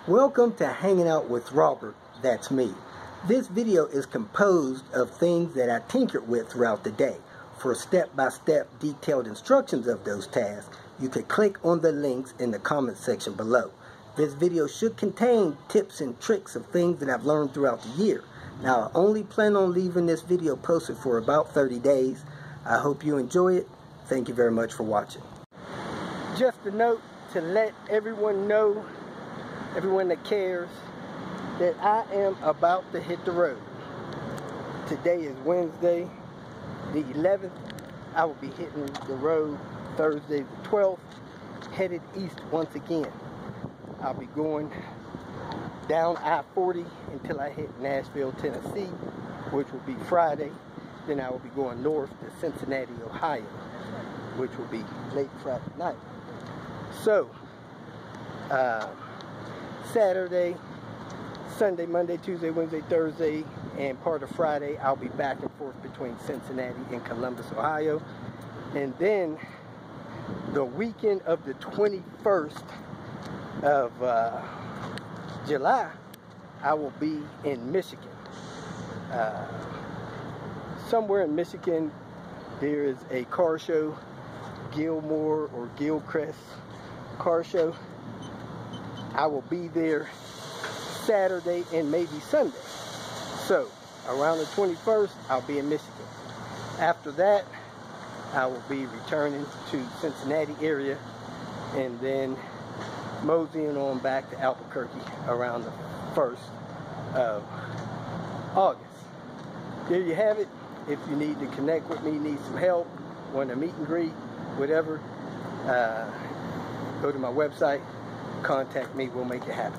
Welcome to Hanging Out with Robert, that's me. This video is composed of things that I tinkered with throughout the day. For step-by-step detailed instructions of those tasks, you could click on the links in the comment section below. This video should contain tips and tricks of things that I've learned throughout the year. Now, I only plan on leaving this video posted for about 30 days. I hope you enjoy it. Thank you very much for watching. Just a note to let everyone know, everyone that cares, that I am about to hit the road. Today is Wednesday, the 11th. I will be hitting the road Thursday the 12th, headed east once again. I'll be going down I-40 until I hit Nashville, Tennessee, which will be Friday. Then I will be going north to Cincinnati, Ohio, which will be late Friday night. So, Saturday, Sunday, Monday, Tuesday, Wednesday, Thursday, and part of Friday, I'll be back and forth between Cincinnati and Columbus, Ohio. And then the weekend of the 21st of July, I will be in Michigan. Somewhere in Michigan, there is a car show, Gilmore or Gilchrist car show. I will be there Saturday and maybe Sunday. So, around the 21st, I'll be in Michigan. After that, I will be returning to Cincinnati area and then moseying on back to Albuquerque around the 1st of August. There you have it. If you need to connect with me, need some help, want a meet and greet, whatever, go to my website, contact me, we'll make it happen.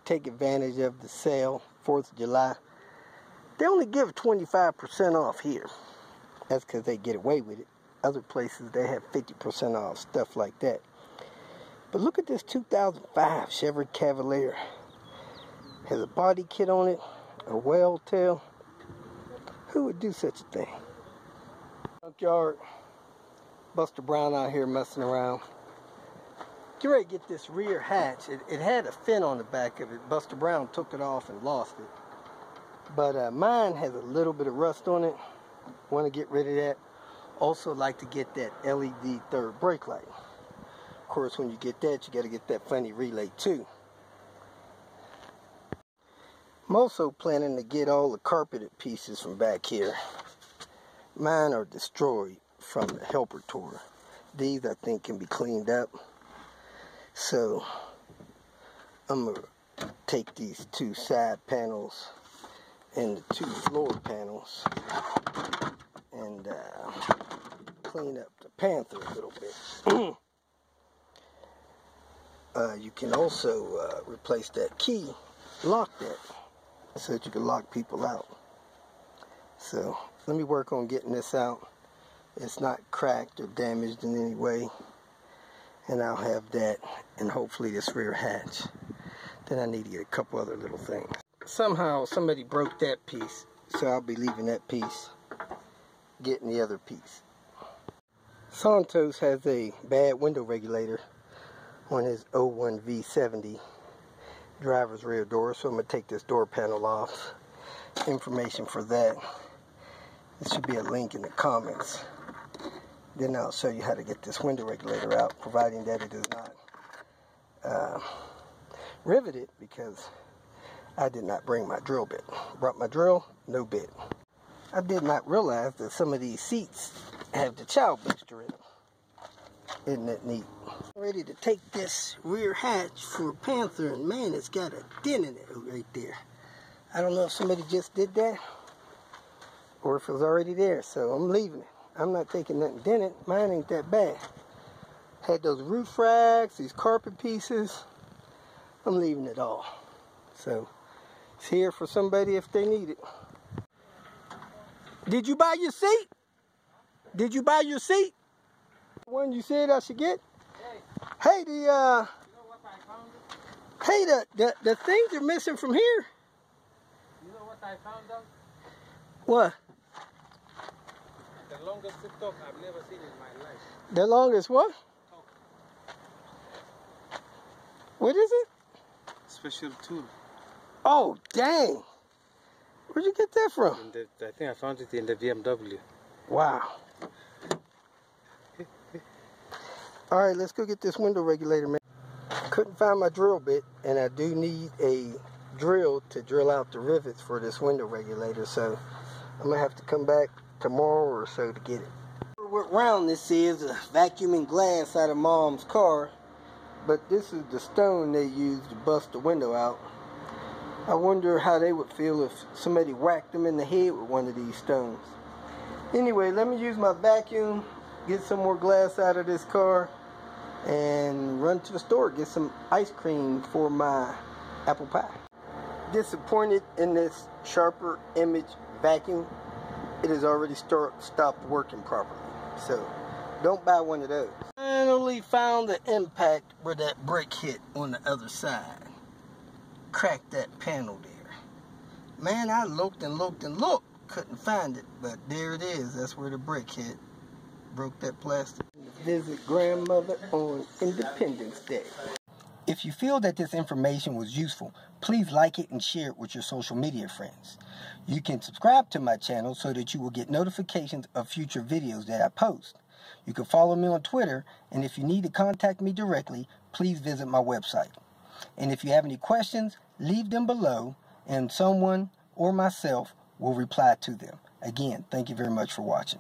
Take advantage of the sale, 4th of July. They only give 25% off here. That's because they get away with it. Other places, they have 50% off, stuff like that. But look at this 2005 Chevrolet Cavalier. Has a body kit on it, a whale tail. Who would do such a thing? Junkyard. Buster Brown out here messing around. Get ready to get this rear hatch. It had a fin on the back of it. Buster Brown took it off and lost it. But mine has a little bit of rust on it. Want to get rid of that. Also like to get that LED third brake light. Of course, when you get that, you got to get that funny relay too. I'm also planning to get all the carpeted pieces from back here. Mine are destroyed from the helper tour. These I think can be cleaned up. So I'm going to take these two side panels and the two floor panels and clean up the Panther a little bit. You can also replace that key, lock that, so that you can lock people out. So let me work on getting this out. It's not cracked or damaged in any way. And I'll have that and hopefully this rear hatch. Then I need to get a couple other little things. Somehow somebody broke that piece, so I'll be leaving that piece, getting the other piece. Santos has a bad window regulator on his 01 V70 driver's rear door, so I'm going to take this door panel off. Information for that, there should be a link in the comments. Then I'll show you how to get this window regulator out, providing that it is not riveted, because I did not bring my drill bit. Brought my drill, no bit. I did not realize that some of these seats have the child booster in them. Isn't that neat? Ready to take this rear hatch for Panther, and man, it's got a dent in it right there. I don't know if somebody just did that or if it was already there, so I'm leaving it. I'm not taking nothing dented. Mine ain't that bad. Had those roof racks, these carpet pieces. I'm leaving it all. So it's here for somebody if they need it. Did you buy your seat? Did you buy your seat? The one you said I should get? Hey, the You know what I found? hey, the things are missing from here. You know what I found out? What? The longest TikTok I've never seen in my life. The longest what? Talk. What is it? special tool. Oh, dang. Where'd you get that from? I think I found it in the BMW. Wow. All right, let's go get this window regulator, man. Couldn't find my drill bit, and I do need a drill to drill out the rivets for this window regulator, so I'm gonna have to come back tomorrow or so to get it. What round this is, vacuuming glass out of Mom's car, but this is the stone they used to bust the window out. I wonder how they would feel if somebody whacked them in the head with one of these stones. Anyway, let me use my vacuum, get some more glass out of this car, and run to the store, get some ice cream for my apple pie. Disappointed in this sharper image vacuum. It has already stopped working properly. So don't buy one of those. Finally found the impact where that brick hit on the other side. Cracked that panel there. Man, I looked and looked and looked. Couldn't find it, but there it is. That's where the brick hit. Broke that plastic. Visit grandmother on Independence Day. If you feel that this information was useful, please like it and share it with your social media friends. You can subscribe to my channel so that you will get notifications of future videos that I post. You can follow me on Twitter, and if you need to contact me directly, please visit my website. And if you have any questions, leave them below, and someone or myself will reply to them. Again, thank you very much for watching.